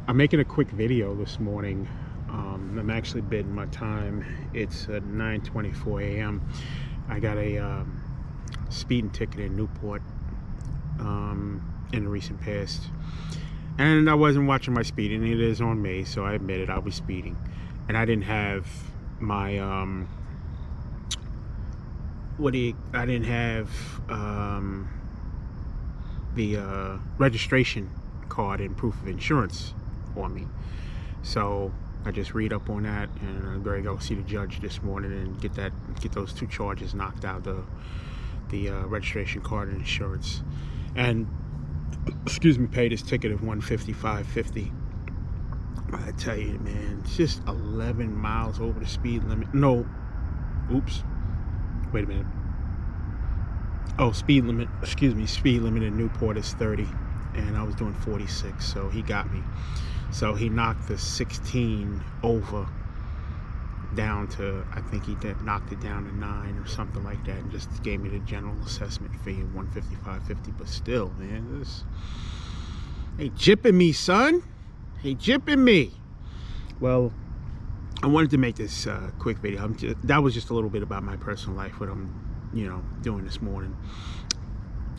I'm making a quick video this morning. I'm actually bidding my time. It's 9:24 a.m. I got a speeding ticket in Newport in the recent past, and I wasn't watching my speeding. It is on me, so I admitted I was speeding, and I didn't have my I didn't have the registration card and proof of insurance on me. So I just read up on that, and I'm going to go see the judge this morning and get those two charges knocked out, the registration card and insurance, and pay this ticket of $155.50. I tell you, man, it's just 11 miles over the speed limit. No, oops, wait a minute. Oh, speed limit in Newport is 30, and I was doing 46, so he got me. So he knocked the 16 over down to, I think he knocked it down to 9 or something like that, and just gave me the general assessment fee of $155.50. But still, man, this ain't jipping me, son. Hey, jipping me. Well, I wanted to make this quick video. That was just a little bit about my personal life, what I'm doing this morning.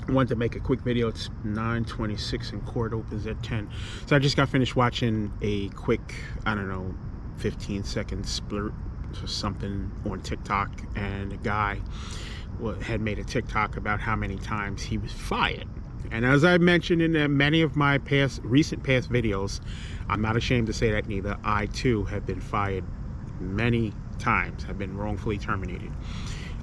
I wanted to make a quick video. It's 9:26 and court opens at 10. So I just got finished watching a quick, 15-second splurt or something on TikTok, and a guy had made a TikTok about how many times he was fired. And as I mentioned in many of my recent past videos, I'm not ashamed to say that neither. I too have been fired many times. I've been wrongfully terminated.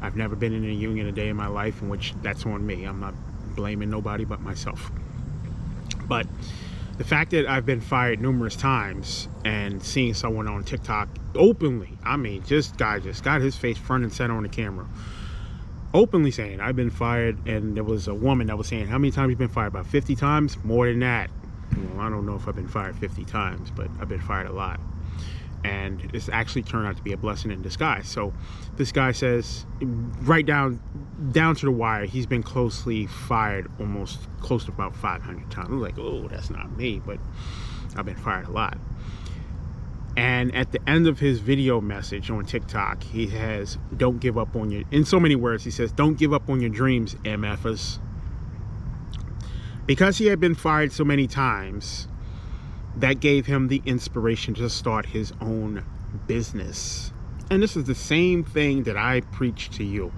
I've never been in a union a day in my life, in which that's on me. I'm not blaming nobody but myself. But the fact that I've been fired numerous times, and seeing someone on TikTok openly, this guy just got his face front and center on the camera, openly saying, I've been fired. And there was a woman that was saying, how many times have you been fired? About 50 times? More than that. Well, I don't know if I've been fired 50 times, but I've been fired a lot. And it's actually turned out to be a blessing in disguise. So this guy says, right down to the wire, he's been closely fired almost close to about 500 times. I'm like, oh, that's not me, but I've been fired a lot. And at the end of his video message on TikTok, he has, don't give up on your, in so many words, he says, don't give up on your dreams, MFers. Because he had been fired so many times, that gave him the inspiration to start his own business. And this is the same thing that I preach to you.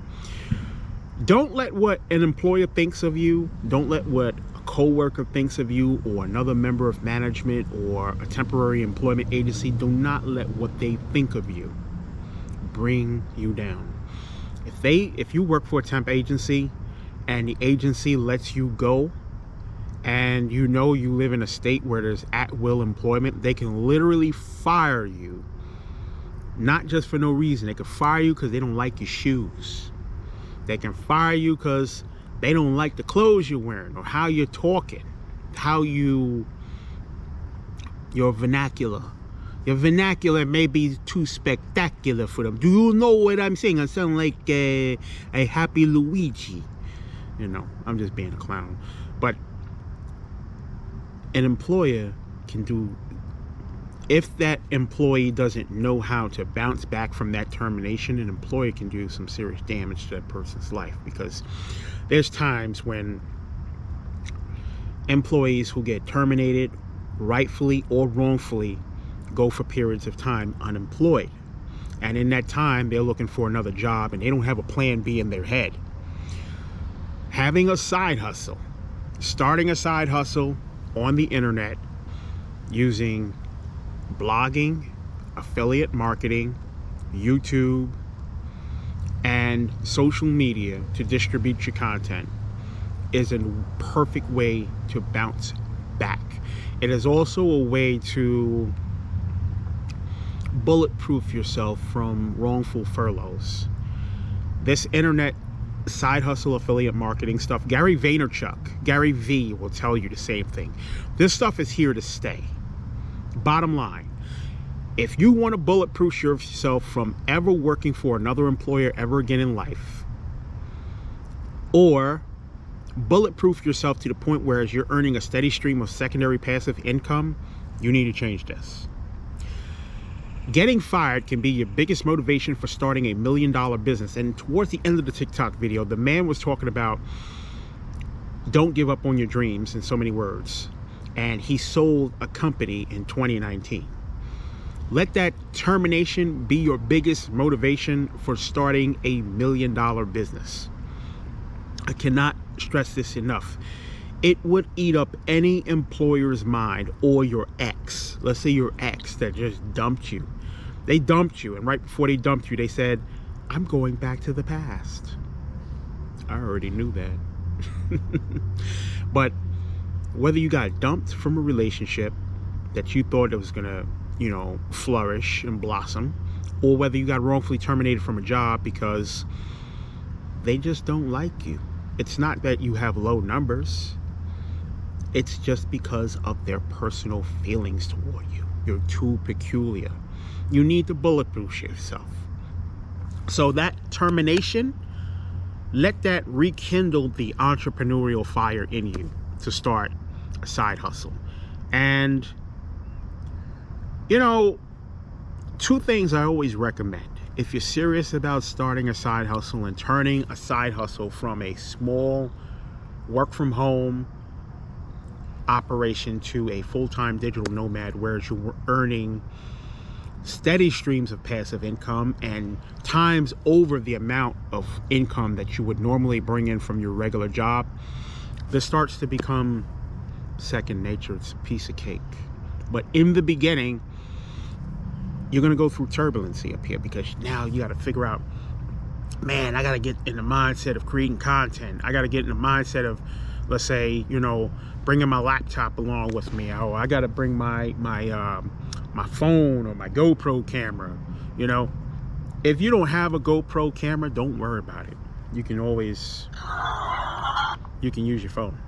Don't let what an employer thinks of you, don't let what a co-worker thinks of you, or another member of management, or a temporary employment agency, do not let what they think of you bring you down. If you work for a temp agency and the agency lets you go, and you live in a state where there's at-will employment, they can literally fire you, not just for no reason. They can fire you because they don't like your shoes. They can fire you because they don't like the clothes you're wearing, or how you're talking, your vernacular. Your vernacular may be too spectacular for them. Do you know what I'm saying? I sound like a happy Luigi. I'm just being a clown. But an employer can do, if that employee doesn't know how to bounce back from that termination, an employer can do some serious damage to that person's life. Because there's times when employees who get terminated, rightfully or wrongfully, go for periods of time unemployed. And in that time, they're looking for another job, and they don't have a plan B in their head. Having a side hustle, starting a side hustle on the internet using blogging, affiliate marketing, YouTube, and social media to distribute your content is a perfect way to bounce back. It is also a way to bulletproof yourself from wrongful furloughs. This internet side hustle affiliate marketing stuff, Gary V will tell you the same thing. This stuff is here to stay. Bottom line, if you want to bulletproof yourself from ever working for another employer ever again in life, or bulletproof yourself to the point where you're earning a steady stream of secondary passive income, You need to change this. Getting fired can be your biggest motivation for starting a $1 million business. And towards the end of the TikTok video, the man was talking about don't give up on your dreams in so many words. And he sold a company in 2019. Let that termination be your biggest motivation for starting a $1 million business. I cannot stress this enough. It would eat up any employer's mind, or your ex. Let's say your ex that just dumped you. They dumped you, and right before they dumped you, they said, I'm going back to the past. I already knew that. But whether you got dumped from a relationship that you thought it was gonna, flourish and blossom, or whether you got wrongfully terminated from a job because they just don't like you. It's not that you have low numbers. It's just because of their personal feelings toward you. You're too peculiar. You need to bulletproof yourself. So that termination, let that rekindle the entrepreneurial fire in you to start a side hustle. And, two things I always recommend. If you're serious about starting a side hustle and turning a side hustle from a small work from home operation to a full-time digital nomad, where you're earning steady streams of passive income and times over the amount of income that you would normally bring in from your regular job, this starts to become second nature. It's a piece of cake. But in the beginning, you're going to go through turbulency up here, because now you got to figure out, man, I got to get in the mindset of creating content. I got to get in the mindset of, let's say, bringing my laptop along with me. Oh, I got to bring my phone or my GoPro camera. If you don't have a GoPro camera, don't worry about it. You can use your phone.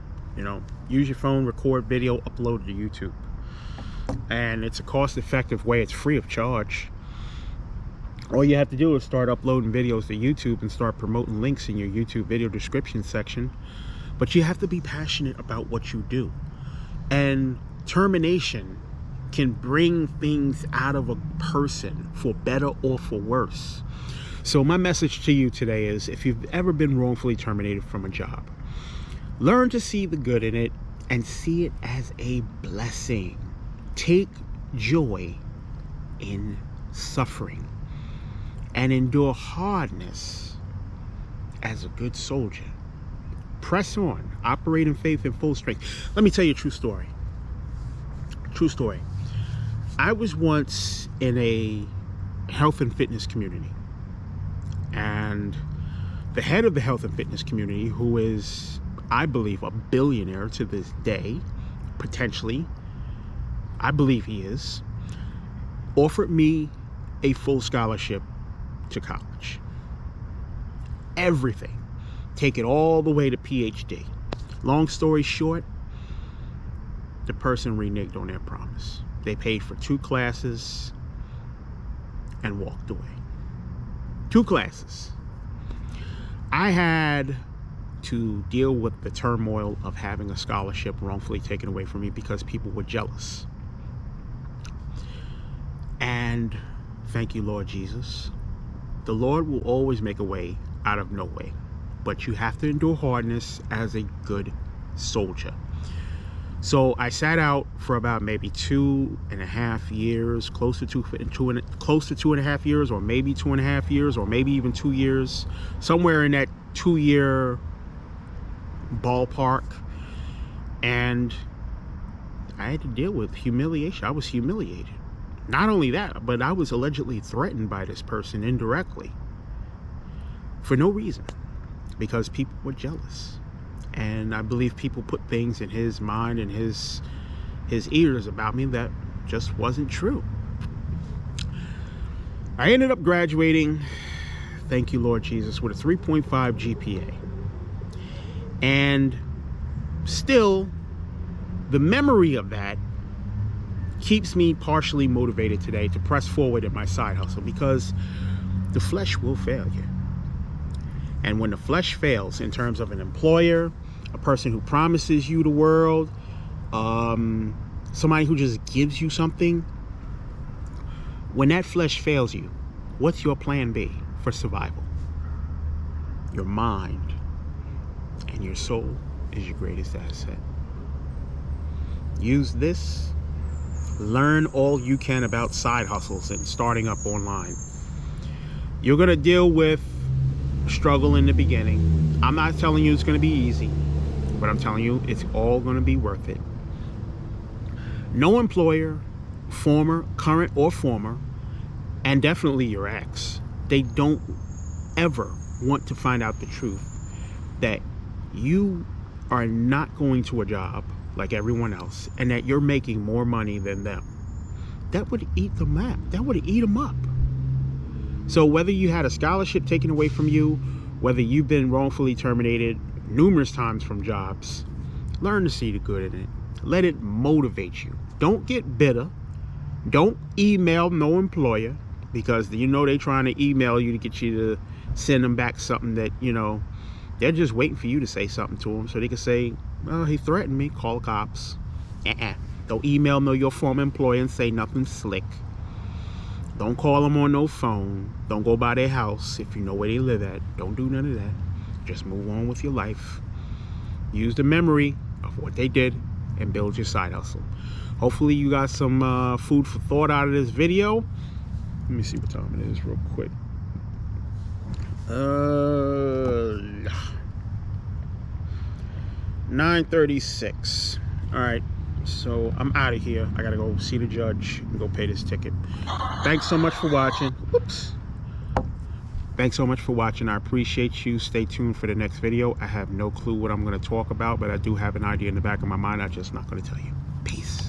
Use your phone, record video, upload it to YouTube. And it's a cost-effective way. It's free of charge. All you have to do is start uploading videos to YouTube and start promoting links in your YouTube video description section. But you have to be passionate about what you do. And termination can bring things out of a person, for better or for worse. So my message to you today is, if you've ever been wrongfully terminated from a job, learn to see the good in it and see it as a blessing. Take joy in suffering and endure hardness as a good soldier. Press on, operate in faith and full strength. Let me tell you a true story. True story. I was once in a health and fitness community, and the head of the health and fitness community, who is, I believe, a billionaire to this day, potentially, I believe he is, offered me a full scholarship to college. Everything. Take it all the way to PhD. Long story short, the person reneged on their promise. They paid for 2 classes and walked away. 2 classes. I had to deal with the turmoil of having a scholarship wrongfully taken away from me because people were jealous. And thank you, Lord Jesus. The Lord will always make a way out of no way. But you have to endure hardness as a good soldier. So I sat out for about maybe 2.5 years, close to 2.5 years, or maybe 2.5 years, or maybe even 2 years, somewhere in that 2-year ballpark. And I had to deal with humiliation. I was humiliated. Not only that, but I was allegedly threatened by this person indirectly for no reason, because people were jealous. And I believe people put things in his mind and his ears about me that just wasn't true. I ended up graduating, thank you, Lord Jesus, with a 3.5 GPA. And still, the memory of that keeps me partially motivated today to press forward in my side hustle, because the flesh will fail you. And when the flesh fails in terms of an employer, a person who promises you the world, somebody who just gives you something, when that flesh fails you, what's your plan B for survival? Your mind and your soul is your greatest asset. Use this. Learn all you can about side hustles and starting up online. You're going to deal with struggle in the beginning. I'm not telling you it's going to be easy, but I'm telling you it's all going to be worth it. No employer, former, current, or former, and definitely your ex, they don't ever want to find out the truth that you are not going to a job like everyone else and that you're making more money than them. That would eat them up. That would eat them up. So whether you had a scholarship taken away from you, whether you've been wrongfully terminated numerous times from jobs, learn to see the good in it. Let it motivate you. Don't get bitter. Don't email no employer, because you know they're trying to email you to get you to send them back something that, you know, they're just waiting for you to say something to them so they can say, well, he threatened me, call the cops. Don't email your former employer and say nothing slick. Don't call them on no phone. Don't go by their house if you know where they live at. Don't do none of that. Just move on with your life. Use the memory of what they did and build your side hustle. Hopefully you got some food for thought out of this video. Let me see what time it is real quick. 9:36. All right, so I'm out of here. I gotta go see the judge and go pay this ticket. Thanks so much for watching. Whoops. Thanks so much for watching. I appreciate you. Stay tuned for the next video. I have no clue what I'm going to talk about, but I do have an idea in the back of my mind. I'm just not going to tell you. Peace.